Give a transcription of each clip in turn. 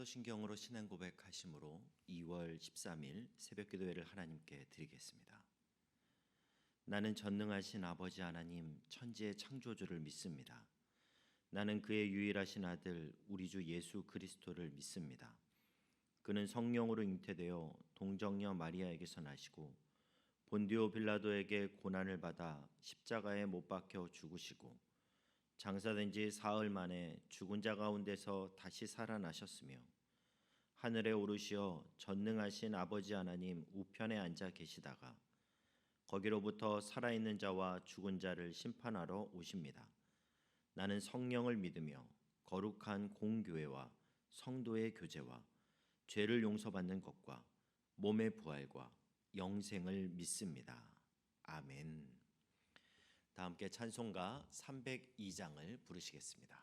사도신경으로 신앙 고백하심으로 2월 13일 새벽기도회를 하나님께 드리겠습니다. 나는 전능하신 아버지 하나님 천지의 창조주를 믿습니다. 나는 그의 유일하신 아들 우리 주 예수 그리스도를 믿습니다. 그는 성령으로 잉태되어 동정녀 마리아에게서 나시고 본디오 빌라도에게 고난을 받아 십자가에 못 박혀 죽으시고 장사된 지 사흘 만에 죽은 자 가운데서 다시 살아나셨으며 하늘에 오르시어 전능하신 아버지 하나님 우편에 앉아 계시다가 거기로부터 살아있는 자와 죽은 자를 심판하러 오십니다. 나는 성령을 믿으며 거룩한 공교회와 성도의 교제와 죄를 용서받는 것과 몸의 부활과 영생을 믿습니다. 아멘. 다 함께 찬송가 302장을 부르시겠습니다.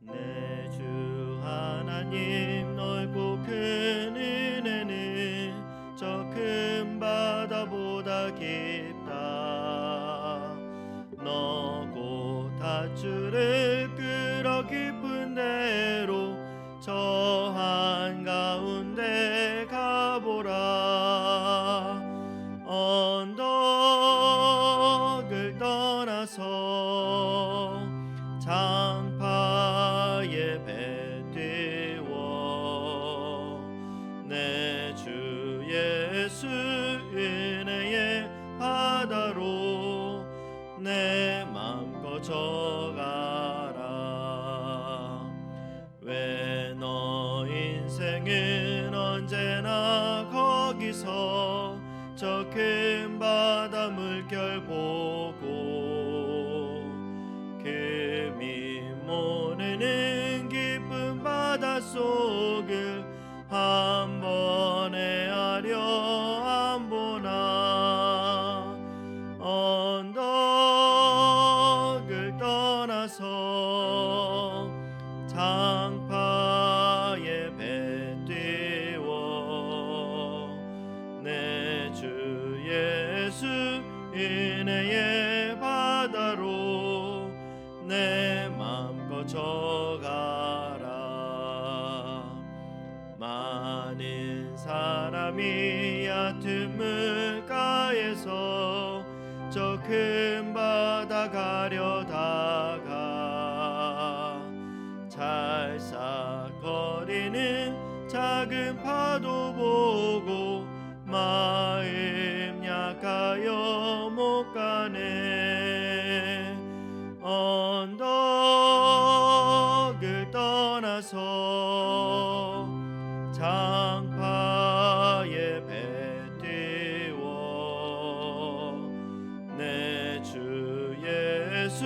내 주 하나님 넓고 큰 은혜는 저 큰 바다보다 깊다. 너고 닷줄을 끌어 깊은 대로 저 한가운데 가보라. 언덕을 떠나서 장파에 배 띄워 내 주 예수 은혜의 바다로 내 맘껏 져가라. 왜 너 인생은 언제나 거기서 저 큰 바다 물결 보고 금이 모르는 깊은 바닷속을 한 번에 하려 안 보나. 언덕을 떠나서 장파에 배 띄워 내 주 예수 은혜의 바다로 내 맘껏 져가라. 많은 사람이 얕은 물가에서 저 큰 바다 가려다가 찰싹거리는 작은 파도 보고 마음 약하여 못 가네. 언덕을 떠나서 장파에 배 띄워 내 주 예수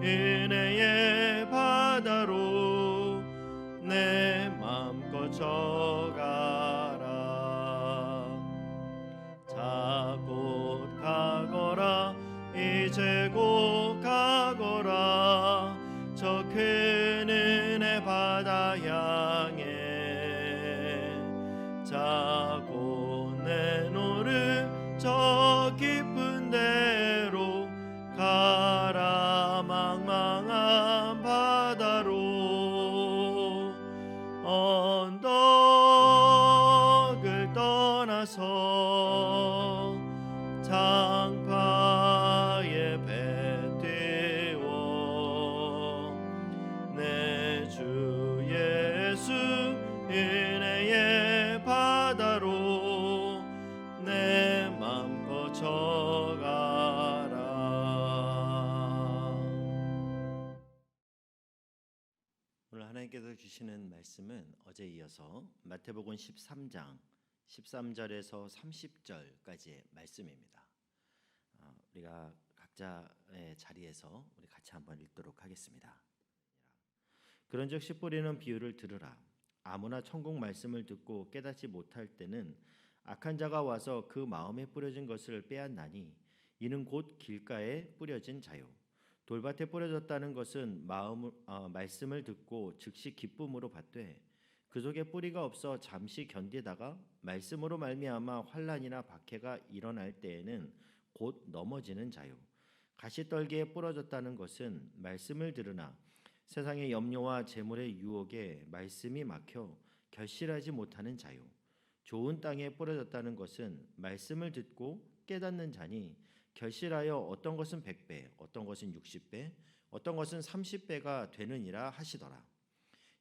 은혜의 바다로 내 맘껏 져가라. 자 곧 가거라 이제 곧 가거라 저 큰 은혜 바다 향해. 자 곧 내노를 저 깊은 데로 가라. 망망한 바다로 언덕을 떠나서 장파에 배 띄워 내 주 예수 은혜의 바다로 내 맘껏 져가라. 오늘 하나님께서 주시는 말씀은 어제 이어서 마태복음 13장 13절에서 30절까지의 말씀입니다. 우리가 각자의 자리에서 우리 같이 한번 읽도록 하겠습니다. 그런즉 씨 뿌리는 비유를 들으라. 아무나 천국 말씀을 듣고 깨닫지 못할 때는 악한 자가 와서 그 마음에 뿌려진 것을 빼앗나니 이는 곧 길가에 뿌려진 자요 돌밭에 뿌려졌다는 것은 말씀을 듣고 즉시 기쁨으로 받되 그 속에 뿌리가 없어 잠시 견디다가 말씀으로 말미암아 환난이나 박해가 일어날 때에는 곧 넘어지는 자요. 가시떨기에 부러졌다는 것은 말씀을 들으나 세상의 염려와 재물의 유혹에 말씀이 막혀 결실하지 못하는 자요. 좋은 땅에 부러졌다는 것은 말씀을 듣고 깨닫는 자니 결실하여 어떤 것은 100배, 어떤 것은 60배, 어떤 것은 30배가 되느니라 하시더라.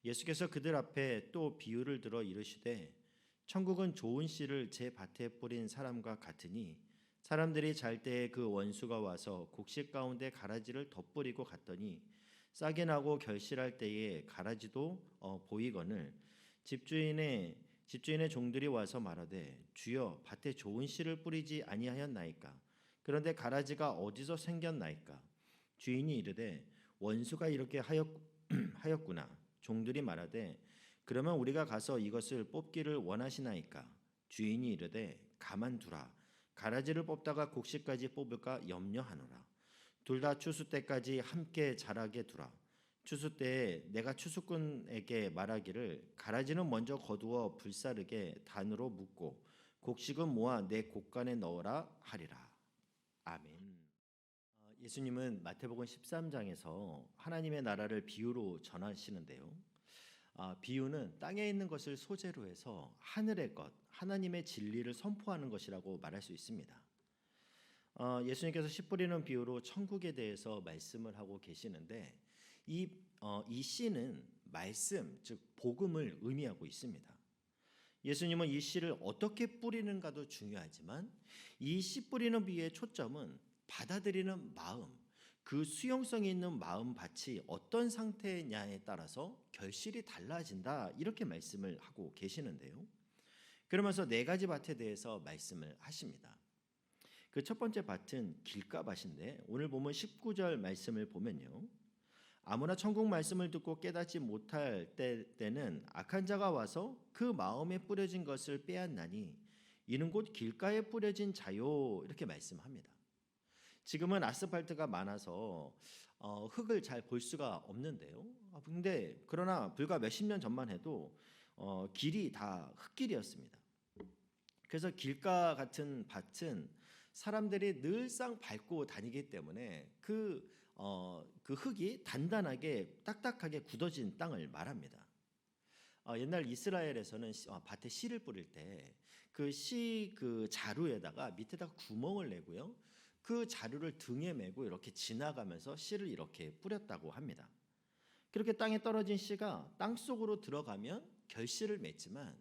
예수께서 그들 앞에 또 비유를 들어 이르시되 천국은 좋은 씨를 제 밭에 뿌린 사람과 같으니 사람들이 잘 때에 그 원수가 와서 곡식 가운데 가라지를 덧뿌리고 갔더니 싹이 나고 결실할 때에 가라지도 보이거늘 집주인의 종들이 와서 말하되 주여 밭에 좋은 씨를 뿌리지 아니하였나이까. 그런데 가라지가 어디서 생겼나이까. 주인이 이르되 원수가 이렇게 하였구나. 종들이 말하되 그러면 우리가 가서 이것을 뽑기를 원하시나이까. 주인이 이르되 가만두라. 가라지를 뽑다가 곡식까지 뽑을까 염려하노라. 둘 다 추수 때까지 함께 자라게 두라. 추수 때에 내가 추수꾼에게 말하기를 가라지는 먼저 거두어 불사르게 단으로 묶고 곡식은 모아 내 곡간에 넣으라 하리라. 아멘. 예수님은 마태복음 13장에서 하나님의 나라를 비유로 전하시는데요. 비유는 땅에 있는 것을 소재로 해서 하늘의 것, 하나님의 진리를 선포하는 것이라고 말할 수 있습니다. 예수님께서 씨 뿌리는 비유로 천국에 대해서 말씀을 하고 계시는데 이 씨는 말씀, 즉 복음을 의미하고 있습니다. 예수님은 이 씨를 어떻게 뿌리는가도 중요하지만 이 씨 뿌리는 비유의 초점은 받아들이는 마음, 그 수용성이 있는 마음밭이 어떤 상태냐에 따라서 결실이 달라진다 이렇게 말씀을 하고 계시는데요. 그러면서 네 가지 밭에 대해서 말씀을 하십니다. 그 첫 번째 밭은 길가밭인데 오늘 보면 19절 말씀을 보면요. 아무나 천국 말씀을 듣고 깨닫지 못할 때는 악한 자가 와서 그 마음에 뿌려진 것을 빼앗나니 이는 곧 길가에 뿌려진 자요 이렇게 말씀합니다. 지금은 아스팔트가 많아서 흙을 잘 볼 수가 없는데요. 근데 그러나 불과 몇십 년 전만 해도 길이 다 흙길이었습니다. 그래서 길가 같은 밭은 사람들이 늘상 밟고 다니기 때문에 그 흙이 단단하게 딱딱하게 굳어진 땅을 말합니다. 옛날 이스라엘에서는 밭에 씨를 뿌릴 때 그 자루에다가 밑에다가 구멍을 내고요. 그 자루를 등에 메고 이렇게 지나가면서 씨를 이렇게 뿌렸다고 합니다. 그렇게 땅에 떨어진 씨가 땅 속으로 들어가면 결실을 맺지만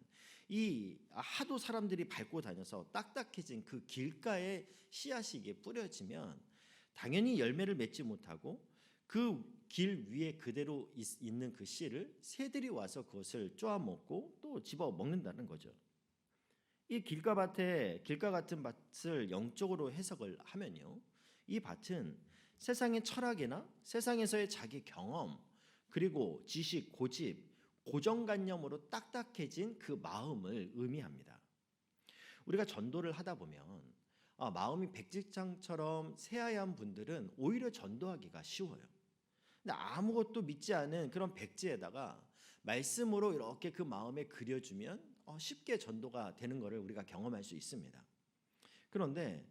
이 하도 사람들이 밟고 다녀서 딱딱해진 그 길가에 씨앗이 이게 뿌려지면 당연히 열매를 맺지 못하고 그 길 위에 그대로 있는 그 씨를 새들이 와서 그것을 쪼아 먹고 또 집어 먹는다는 거죠. 이 길가 같은 밭을 영적으로 해석을 하면요. 이 밭은 세상의 철학이나 세상에서의 자기 경험 그리고 지식, 고집, 고정관념으로 딱딱해진 그 마음을 의미합니다. 우리가 전도를 하다 보면 마음이 백지장처럼 새하얀 분들은 오히려 전도하기가 쉬워요. 근데 아무것도 믿지 않은 그런 백지에다가 말씀으로 이렇게 그 마음에 그려주면 쉽게 전도가 되는 것을 우리가 경험할 수 있습니다. 그런데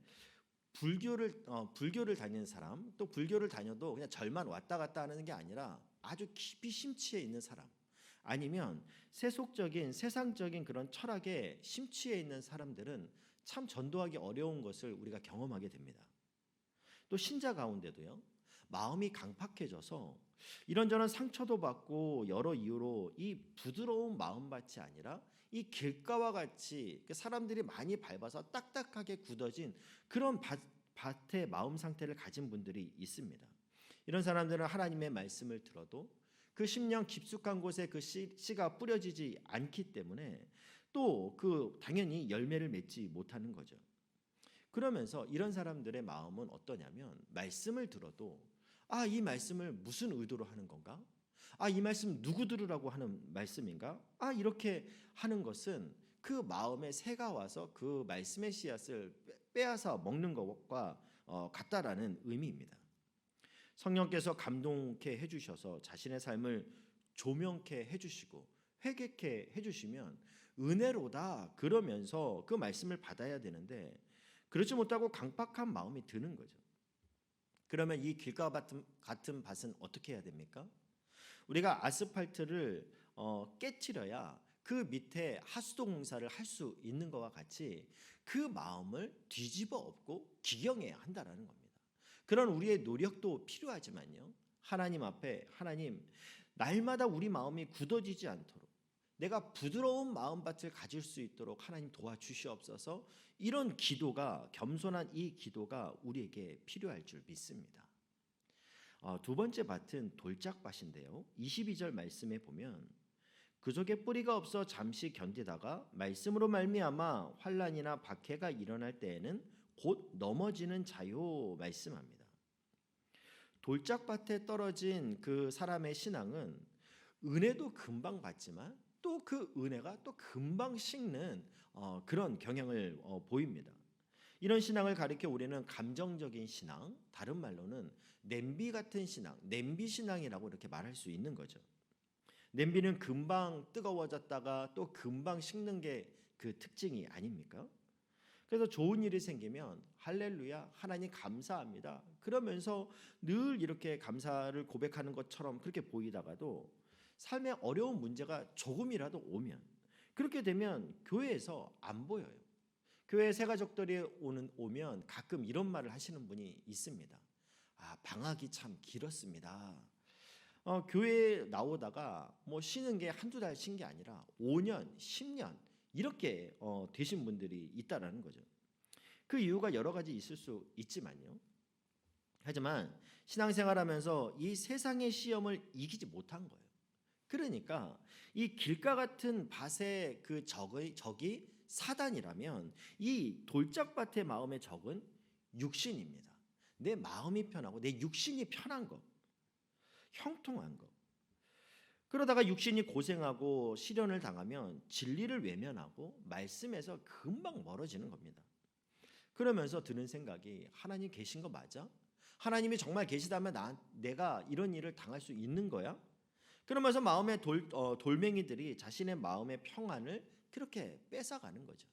불교를 다니는 사람, 또 불교를 다녀도 그냥 절만 왔다 갔다 하는 게 아니라 아주 깊이 심취해 있는 사람, 아니면 세상적인 그런 철학에 심취해 있는 사람들은 참 전도하기 어려운 것을 우리가 경험하게 됩니다. 또 신자 가운데도요. 마음이 강팍해져서 이런저런 상처도 받고 여러 이유로 이 부드러운 마음밭이 아니라 이 길가와 같이 사람들이 많이 밟아서 딱딱하게 굳어진 그런 밭의 마음 상태를 가진 분들이 있습니다. 이런 사람들은 하나님의 말씀을 들어도 그 심령 깊숙한 곳에 그 씨가 뿌려지지 않기 때문에 또 당연히 열매를 맺지 못하는 거죠. 그러면서 이런 사람들의 마음은 어떠냐면 말씀을 들어도 이 말씀을 무슨 의도로 하는 건가? 이 말씀 누구 들으라고 하는 말씀인가? 이렇게 하는 것은 그 마음에 새가 와서 그 말씀의 씨앗을 빼앗아 먹는 것과 같다라는 의미입니다. 성령께서 감동케 해주셔서 자신의 삶을 조명케 해주시고 회개케 해주시면 은혜로다 그러면서 그 말씀을 받아야 되는데 그렇지 못하고 강박한 마음이 드는 거죠. 그러면 이 길가 같은 밭은 어떻게 해야 됩니까? 우리가 아스팔트를 깨트려야 그 밑에 하수도 공사를 할 수 있는 것과 같이 그 마음을 뒤집어 엎고 기경해야 한다라는 겁니다. 그런 우리의 노력도 필요하지만요. 하나님 앞에 하나님 날마다 우리 마음이 굳어지지 않도록 내가 부드러운 마음밭을 가질 수 있도록 하나님 도와주시옵소서. 이런 기도가 겸손한 이 기도가 우리에게 필요할 줄 믿습니다. 두 번째 밭은 돌짝밭인데요. 22절 말씀에 보면 그 속에 뿌리가 없어 잠시 견디다가 말씀으로 말미암아 환난이나 박해가 일어날 때에는 곧 넘어지는 자요 말씀합니다. 돌짝밭에 떨어진 그 사람의 신앙은 은혜도 금방 받지만 또 그 은혜가 또 금방 식는 그런 경향을 보입니다. 이런 신앙을 가리켜 우리는 감정적인 신앙, 다른 말로는 냄비 같은 신앙, 냄비 신앙이라고 이렇게 말할 수 있는 거죠. 냄비는 금방 뜨거워졌다가 또 금방 식는 게 그 특징이 아닙니까? 그래서 좋은 일이 생기면 할렐루야, 하나님 감사합니다. 그러면서 늘 이렇게 감사를 고백하는 것처럼 그렇게 보이다가도 삶에 어려운 문제가 조금이라도 오면 그렇게 되면 교회에서 안 보여요. 교회 새 가족들이 오면 가끔 이런 말을 하시는 분이 있습니다. 방학이 참 길었습니다. 교회에 나오다가 뭐 쉬는 게 한두 달 쉰 게 아니라 5년, 10년 이렇게 되신 분들이 있다라는 거죠. 그 이유가 여러 가지 있을 수 있지만요. 하지만 신앙생활하면서 이 세상의 시험을 이기지 못한 거예요. 그러니까 이 길가 같은 밭의 그 적이 사단이라면 이 돌짝밭의 마음의 적은 육신입니다. 내 마음이 편하고 내 육신이 편한 것, 형통한 것. 그러다가 육신이 고생하고 시련을 당하면 진리를 외면하고 말씀에서 금방 멀어지는 겁니다. 그러면서 드는 생각이 하나님 계신 거 맞아? 하나님이 정말 계시다면 내가 이런 일을 당할 수 있는 거야? 그러면서 마음의 돌멩이들이 자신의 마음의 평안을 그렇게 뺏어가는 거죠.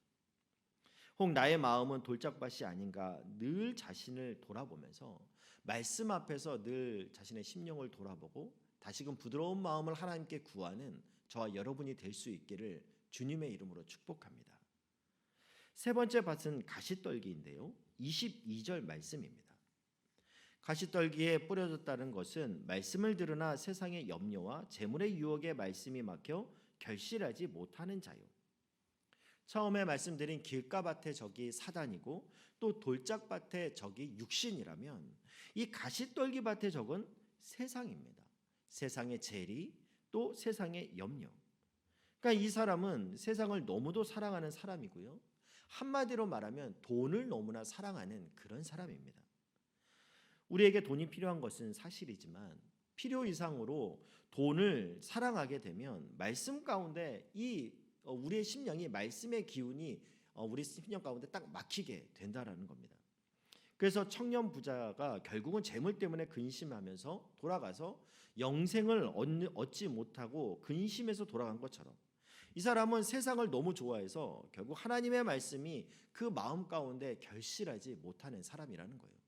혹 나의 마음은 돌짝밭이 아닌가 늘 자신을 돌아보면서 말씀 앞에서 늘 자신의 심령을 돌아보고 다시금 부드러운 마음을 하나님께 구하는 저와 여러분이 될 수 있기를 주님의 이름으로 축복합니다. 세 번째 밭은 가시떨기인데요. 22절 말씀입니다. 가시떨기에 뿌려졌다는 것은 말씀을 들으나 세상의 염려와 재물의 유혹에 말씀이 막혀 결실하지 못하는 자요. 처음에 말씀드린 길가밭의 적이 사단이고 또 돌짝밭의 적이 육신이라면 이 가시떨기밭의 적은 세상입니다. 세상의 재리 또 세상의 염려. 그러니까 이 사람은 세상을 너무도 사랑하는 사람이고요. 한마디로 말하면 돈을 너무나 사랑하는 그런 사람입니다. 우리에게 돈이 필요한 것은 사실이지만 필요 이상으로 돈을 사랑하게 되면 말씀 가운데 우리의 심령이 말씀의 기운이 우리 심령 가운데 딱 막히게 된다라는 겁니다. 그래서 청년 부자가 결국은 재물 때문에 근심하면서 돌아가서 영생을 얻지 못하고 근심해서 돌아간 것처럼 이 사람은 세상을 너무 좋아해서 결국 하나님의 말씀이 그 마음 가운데 결실하지 못하는 사람이라는 거예요.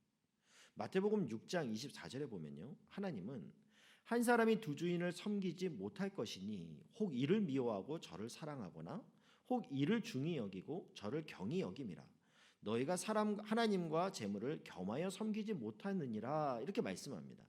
마태복음 6장 24절에 보면요. 하나님은 한 사람이 두 주인을 섬기지 못할 것이니 혹 이를 미워하고 저를 사랑하거나 혹 이를 중히 여기고 저를 경히 여김이라. 너희가 하나님과 재물을 겸하여 섬기지 못하느니라 이렇게 말씀합니다.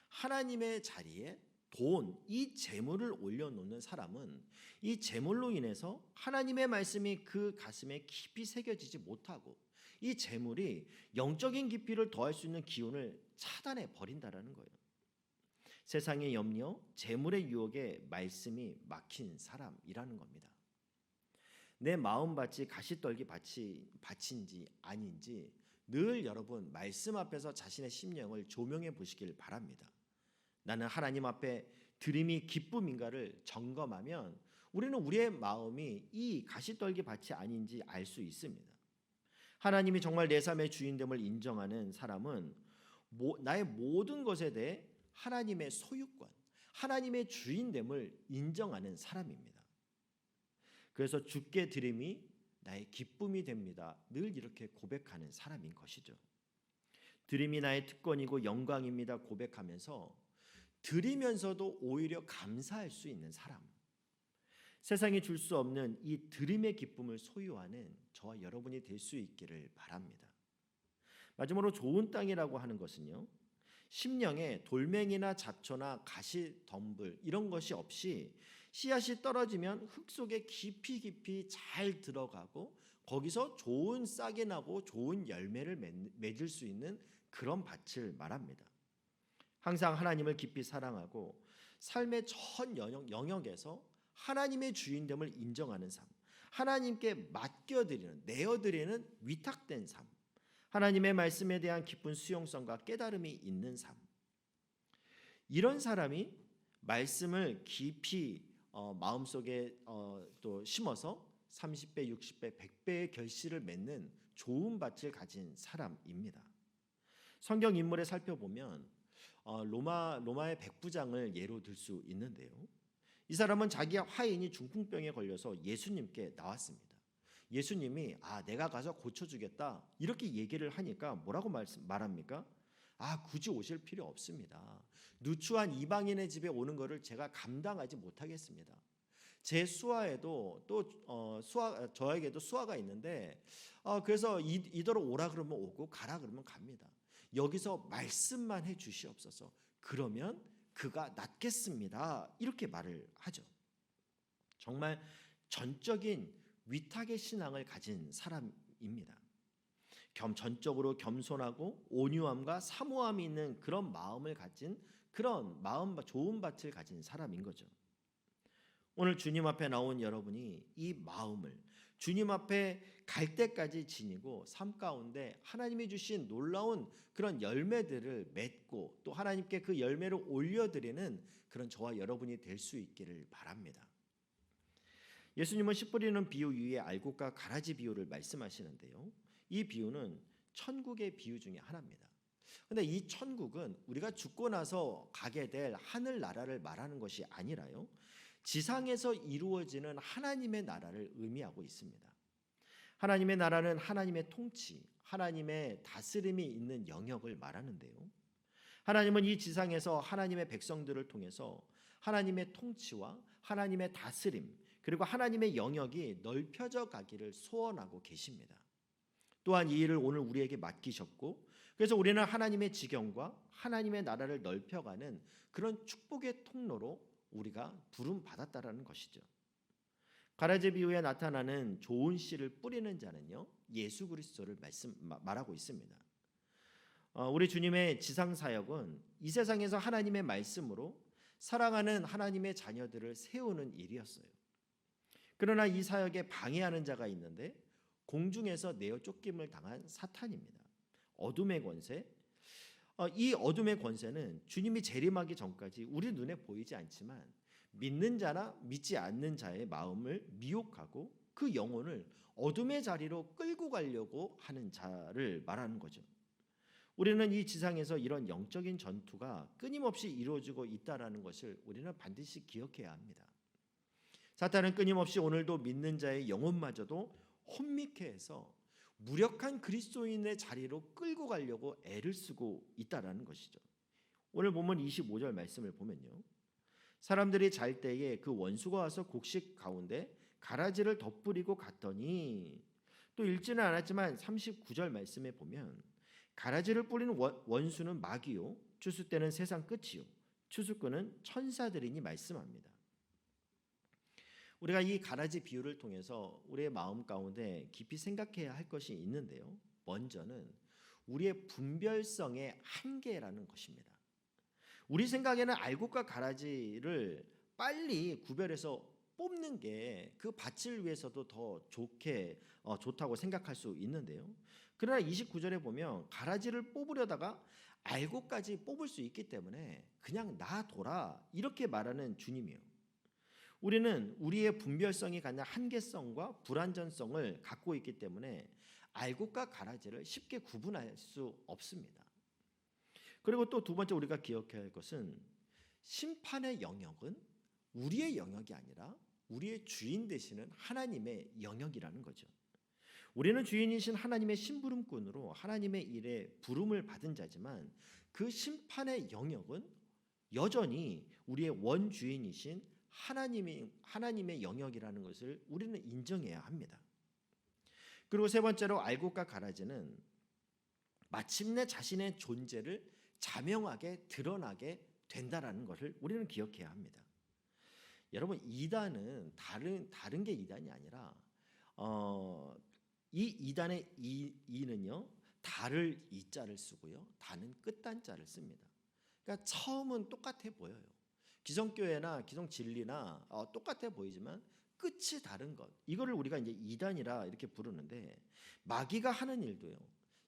하나님의 자리에 돈, 이 재물을 올려놓는 사람은 이 재물로 인해서 하나님의 말씀이 그 가슴에 깊이 새겨지지 못하고 이 재물이 영적인 깊이를 더할 수 있는 기운을 차단해 버린다라는 거예요. 세상의 염려, 재물의 유혹에 말씀이 막힌 사람이라는 겁니다. 내 마음밭이 가시떨기 밭인지 아닌지 늘 여러분 말씀 앞에서 자신의 심령을 조명해 보시길 바랍니다. 나는 하나님 앞에 드림이 기쁨인가를 점검하면 우리는 우리의 마음이 이 가시떨기 밭이 아닌지 알 수 있습니다. 하나님이 정말 내 삶의 주인됨을 인정하는 사람은 나의 모든 것에 대해 하나님의 소유권, 하나님의 주인됨을 인정하는 사람입니다. 그래서 주께 드림이 나의 기쁨이 됩니다. 늘 이렇게 고백하는 사람인 것이죠. 드림이 나의 특권이고 영광입니다 고백하면서 드리면서도 오히려 감사할 수 있는 사람. 세상이 줄 수 없는 이 드림의 기쁨을 소유하는 저와 여러분이 될 수 있기를 바랍니다. 마지막으로 좋은 땅이라고 하는 것은요, 심령에 돌멩이나 잡초나 가시덤불 이런 것이 없이 씨앗이 떨어지면 흙 속에 깊이 잘 들어가고 거기서 좋은 싹이 나고 좋은 열매를 맺을 수 있는 그런 밭을 말합니다. 항상 하나님을 깊이 사랑하고 삶의 전 영역에서 하나님의 주인됨을 인정하는 삶, 하나님께 맡겨드리는, 내어드리는 위탁된 삶, 하나님의 말씀에 대한 깊은 수용성과 깨달음이 있는 삶. 이런 사람이 말씀을 깊이 마음속에 또 심어서 30배, 60배, 100배의 결실을 맺는 좋은 밭을 가진 사람입니다. 성경 인물에 살펴보면 로마의 백부장을 예로 들 수 있는데요. 이 사람은 자기 화인이 중풍병에 걸려서 예수님께 나왔습니다. 예수님이 내가 가서 고쳐주겠다 이렇게 얘기를 하니까 뭐라고 말합니까? 굳이 오실 필요 없습니다. 누추한 이방인의 집에 오는 것을 제가 감당하지 못하겠습니다. 제 수하에도 또 저에게도 수하가 있는데 그래서 이더러 오라 그러면 오고 가라 그러면 갑니다. 여기서 말씀만 해 주시옵소서. 그러면 그가 낫겠습니다. 이렇게 말을 하죠. 정말 전적인 위탁의 신앙을 가진 사람입니다. 전적으로 겸손하고 온유함과 사모함이 있는 그런 마음을 가진 그런 좋은 밭을 가진 사람인 거죠. 오늘 주님 앞에 나온 여러분이 이 마음을 주님 앞에 갈 때까지 지니고 삶 가운데 하나님이 주신 놀라운 그런 열매들을 맺고 또 하나님께 그 열매를 올려드리는 그런 저와 여러분이 될 수 있기를 바랍니다. 예수님은 씨 뿌리는 비유 위에 알곡과 가라지 비유를 말씀하시는데요. 이 비유는 천국의 비유 중에 하나입니다. 그런데 이 천국은 우리가 죽고 나서 가게 될 하늘 나라를 말하는 것이 아니라요, 지상에서 이루어지는 하나님의 나라를 의미하고 있습니다. 하나님의 나라는 하나님의 통치, 하나님의 다스림이 있는 영역을 말하는데요. 하나님은 이 지상에서 하나님의 백성들을 통해서 하나님의 통치와 하나님의 다스림 그리고 하나님의 영역이 넓혀져 가기를 소원하고 계십니다. 또한 이 일을 오늘 우리에게 맡기셨고 그래서 우리는 하나님의 지경과 하나님의 나라를 넓혀가는 그런 축복의 통로로 우리가 부름 받았다라는 것이죠. 가라지 비유에 나타나는 좋은 씨를 뿌리는 자는요, 예수 그리스도를 말하고 있습니다. 우리 주님의 지상 사역은 이 세상에서 하나님의 말씀으로 사랑하는 하나님의 자녀들을 세우는 일이었어요. 그러나 이 사역에 방해하는 자가 있는데 공중에서 내어 쫓김을 당한 사탄입니다. 어둠의 권세. 이 어둠의 권세는 주님이 재림하기 전까지 우리 눈에 보이지 않지만 믿는 자나 믿지 않는 자의 마음을 미혹하고 그 영혼을 어둠의 자리로 끌고 가려고 하는 자를 말하는 거죠. 우리는 이 지상에서 이런 영적인 전투가 끊임없이 이루어지고 있다는 것을 우리는 반드시 기억해야 합니다. 사탄은 끊임없이 오늘도 믿는 자의 영혼마저도 혼미케 해서 무력한 그리스도인의 자리로 끌고 가려고 애를 쓰고 있다라는 것이죠. 오늘 본문 25절 말씀을 보면요, 사람들이 잘 때에 그 원수가 와서 곡식 가운데 가라지를 덧뿌리고 갔더니, 또 읽지는 않았지만 39절 말씀에 보면 가라지를 뿌리는 원수는 마귀요 추수 때는 세상 끝이요 추수꾼은 천사들이니 말씀합니다. 우리가 이 가라지 비유를 통해서 우리의 마음 가운데 깊이 생각해야 할 것이 있는데요. 먼저는 우리의 분별성의 한계라는 것입니다. 우리 생각에는 알곡과 가라지를 빨리 구별해서 뽑는 게 그 밭을 위해서도 더 좋다고 생각할 수 있는데요. 그러나 29절에 보면 가라지를 뽑으려다가 알곡까지 뽑을 수 있기 때문에 그냥 놔둬라 이렇게 말하는 주님이에요. 우리는 우리의 분별성이 갖는 한계성과 불완전성을 갖고 있기 때문에 알곡과 가라지를 쉽게 구분할 수 없습니다. 그리고 또 두 번째 우리가 기억해야 할 것은 심판의 영역은 우리의 영역이 아니라 우리의 주인 되시는 하나님의 영역이라는 거죠. 우리는 주인이신 하나님의 심부름꾼으로 하나님의 일에 부름을 받은 자지만 그 심판의 영역은 여전히 우리의 원주인이신 하나님의 영역이라는 것을 우리는 인정해야 합니다. 그리고 세 번째로 알곡과 가라지는 마침내 자신의 존재를 자명하게 드러나게 된다라는 것을 우리는 기억해야 합니다. 여러분, 이단은 다른 게 이단이 아니라 이 이단의 이는요, 달을 이자를 쓰고요, 다는 끝단자를 씁니다. 그러니까 처음은 똑같아 보여요. 기성교회나 기성진리나 똑같아 보이지만 끝이 다른 것, 이거를 우리가 이제 이단이라 이렇게 부르는데, 마귀가 하는 일도요,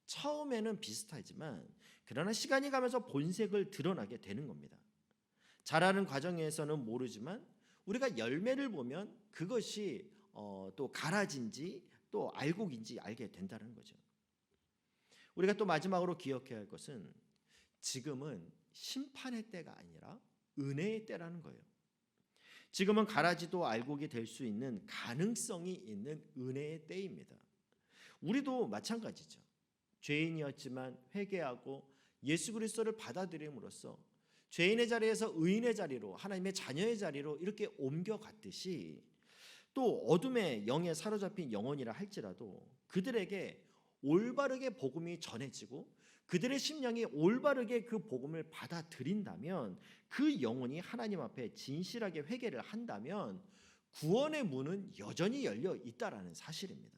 처음에는 비슷하지만 그러나 시간이 가면서 본색을 드러나게 되는 겁니다. 자라는 과정에서는 모르지만 우리가 열매를 보면 그것이 또 가라진지 또 알곡인지 알게 된다는 거죠. 우리가 또 마지막으로 기억해야 할 것은 지금은 심판의 때가 아니라 은혜의 때라는 거예요. 지금은 가라지도 알곡이 될 수 있는 가능성이 있는 은혜의 때입니다. 우리도 마찬가지죠. 죄인이었지만 회개하고 예수 그리스도를 받아들임으로써 죄인의 자리에서 의인의 자리로, 하나님의 자녀의 자리로 이렇게 옮겨갔듯이, 또 어둠의 영에 사로잡힌 영혼이라 할지라도 그들에게 올바르게 복음이 전해지고 그들의 심령이 올바르게 그 복음을 받아들인다면, 그 영혼이 하나님 앞에 진실하게 회개를 한다면 구원의 문은 여전히 열려 있다라는 사실입니다.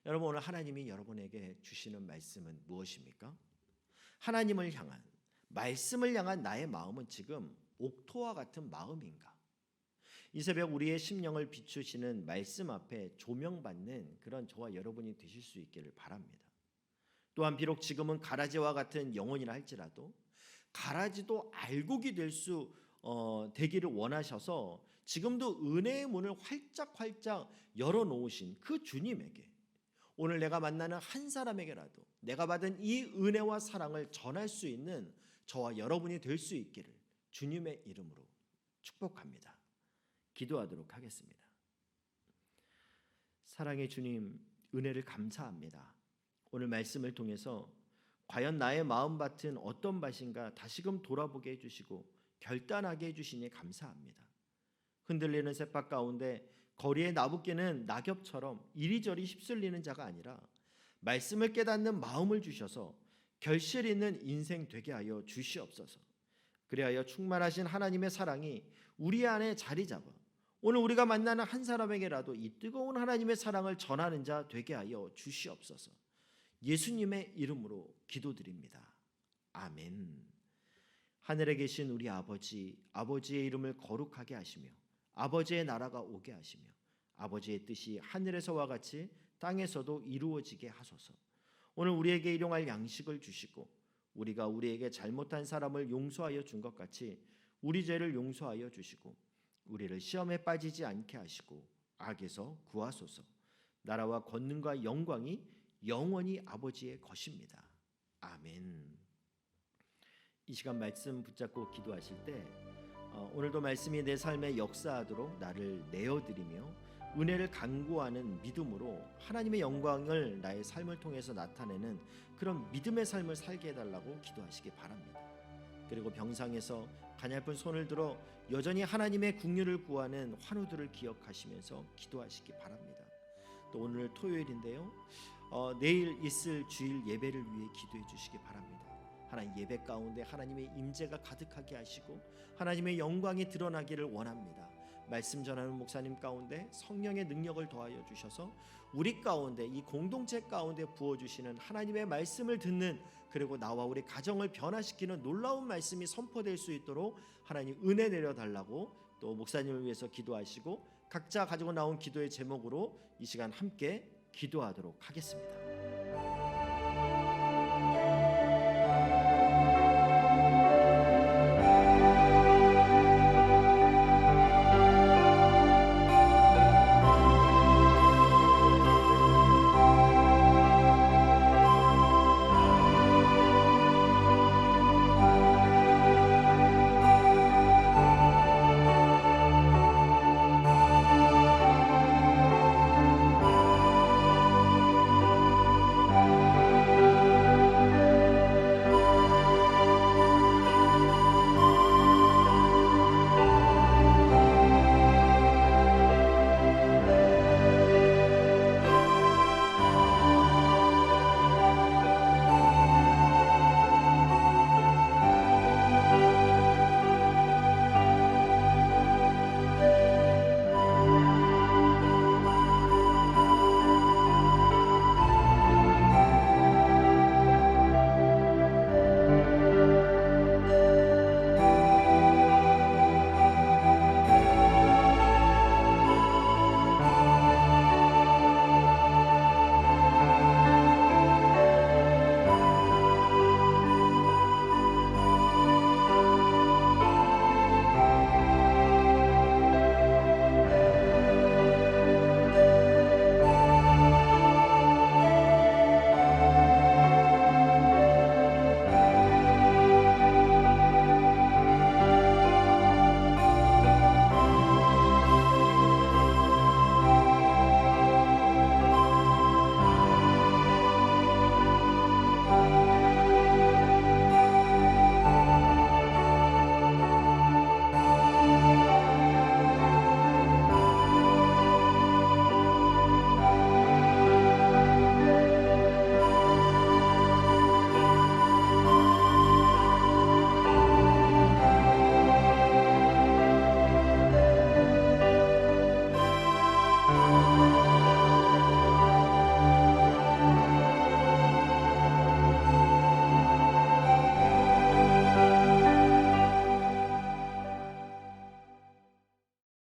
여러분, 오늘 하나님이 여러분에게 주시는 말씀은 무엇입니까? 하나님을 향한, 말씀을 향한 나의 마음은 지금 옥토와 같은 마음인가? 이 새벽 우리의 심령을 비추시는 말씀 앞에 조명받는 그런 저와 여러분이 되실 수 있기를 바랍니다. 또한 비록 지금은 가라지와 같은 영혼이라 할지라도 가라지도 알곡이 되기를 원하셔서 지금도 은혜의 문을 활짝 열어놓으신 그 주님에게, 오늘 내가 만나는 한 사람에게라도 내가 받은 이 은혜와 사랑을 전할 수 있는 저와 여러분이 될 수 있기를 주님의 이름으로 축복합니다. 기도하도록 하겠습니다. 사랑의 주님, 은혜를 감사합니다. 오늘 말씀을 통해서 과연 나의 마음밭은 어떤 밭인가 다시금 돌아보게 해주시고 결단하게 해주시니 감사합니다. 흔들리는 셋밭 가운데 거리에 나부끼는 낙엽처럼 이리저리 휩쓸리는 자가 아니라 말씀을 깨닫는 마음을 주셔서 결실 있는 인생 되게 하여 주시옵소서. 그리하여 충만하신 하나님의 사랑이 우리 안에 자리 잡아 오늘 우리가 만나는 한 사람에게라도 이 뜨거운 하나님의 사랑을 전하는 자 되게 하여 주시옵소서. 예수님의 이름으로 기도드립니다. 아멘. 하늘에 계신 우리 아버지, 아버지의 이름을 거룩하게 하시며 아버지의 나라가 오게 하시며 아버지의 뜻이 하늘에서와 같이 땅에서도 이루어지게 하소서. 오늘 우리에게 일용할 양식을 주시고 우리가 우리에게 잘못한 사람을 용서하여 준 것 같이 우리 죄를 용서하여 주시고 우리를 시험에 빠지지 않게 하시고 악에서 구하소서. 나라와 권능과 영광이 영원히 아버지의 것입니다. 아멘. 이 시간 말씀 붙잡고 기도하실 때 오늘도 말씀이 내 삶에 역사하도록 나를 내어드리며 은혜를 간구하는 믿음으로 하나님의 영광을 나의 삶을 통해서 나타내는 그런 믿음의 삶을 살게 해달라고 기도하시기 바랍니다. 그리고 병상에서 가냘픈 손을 들어 여전히 하나님의 긍휼을 구하는 환우들을 기억하시면서 기도하시기 바랍니다. 또 오늘 토요일인데요, 내일 있을 주일 예배를 위해 기도해 주시기 바랍니다. 하나님, 예배 가운데 하나님의 임재가 가득하게 하시고 하나님의 영광이 드러나기를 원합니다. 말씀 전하는 목사님 가운데 성령의 능력을 더하여 주셔서 우리 가운데, 이 공동체 가운데 부어주시는 하나님의 말씀을 듣는, 그리고 나와 우리 가정을 변화시키는 놀라운 말씀이 선포될 수 있도록 하나님 은혜 내려달라고 또 목사님을 위해서 기도하시고 각자 가지고 나온 기도의 제목으로 이 시간 함께 기도하도록 하겠습니다.